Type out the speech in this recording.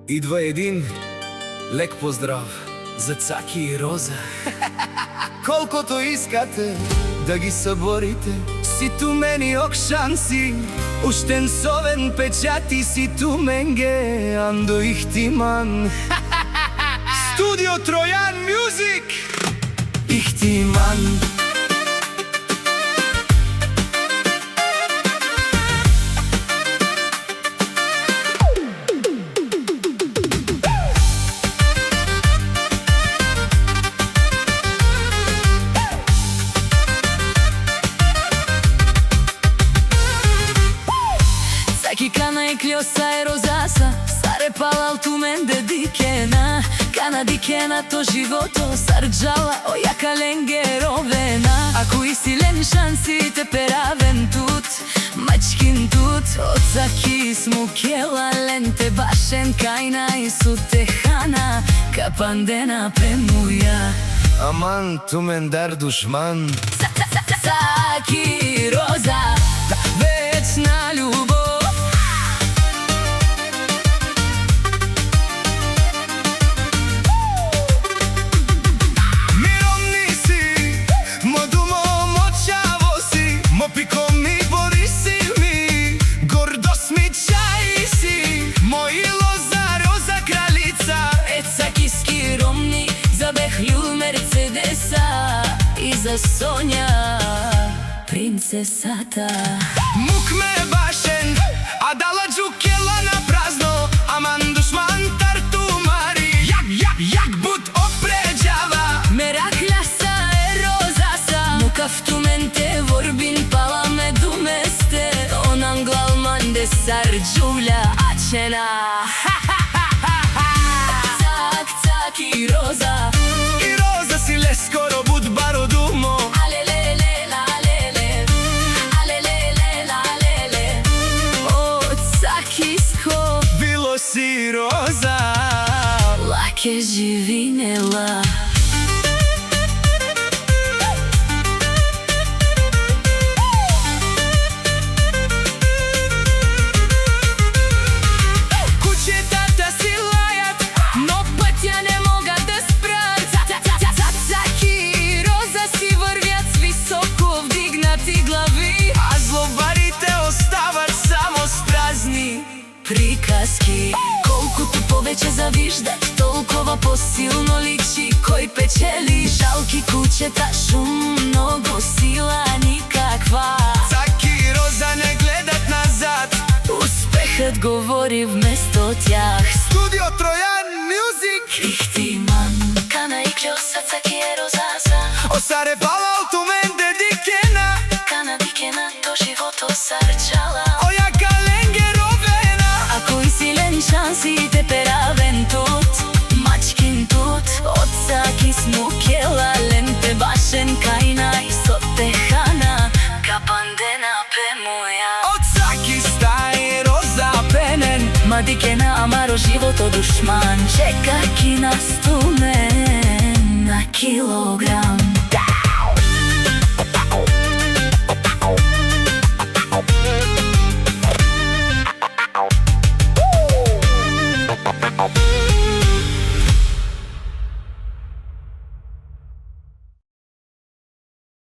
Идва един лек поздрав за Цаки и Роза. Колкото искате да ги съборите, си ту мени окшанси, уштен совен печати си ту менге андо ихтиман. Студио Троян Мюзик ихтиман. Цаки кана и клјоса е розаса, саре палал ту мен де дикена, кана дикена то живото сарджала, ојака ленге ровена. Ако исилен шансите перавен тут, мачкин тут, од Цаки смукела ленте башен кајна и сутехана, капандена премуја. Аман ту мен дар душман. Цаки и Роза, вечна љубов. И за Соња, принцесата. Мук ме е башен, а дала джукела на празно. Аман душман тартумари, як бут опреđava. Меракљаса е розаса, мукафтументе ворбин пала ме думесте. Онан глалман де сарджуля ачена. Цак, цак и Роза. И Роза си ле скоро буд баро думо. Било си Роза, лаке живинела. Кучетата си лајат, но пътја не могат да спрат. Цаки и Роза си вървят с високо вдигнати глави, а злобарите остават само с празни приказки. Колкото повече завиждат, толкова по-силно личи кој печели. Жалки кучета, шум, много сила никаква. Цаки и Роза не гледат назад, успехът говори вместо тях. Студио Троян Мюзик ихтиман, кана и клјоса, Цаки е розаса. осаре палал ту мен де дикена, кана дикена то живото сарчала, ојака ленге ровена. ако и силен шансите перавен тут, мачкин тут, од Цаки смукела ленте башен кајна и сотехана, капандена пемуја. Од Цаки стај Роза пенен, ма дикена амаро живото душман, чека ки на стумен на килограм.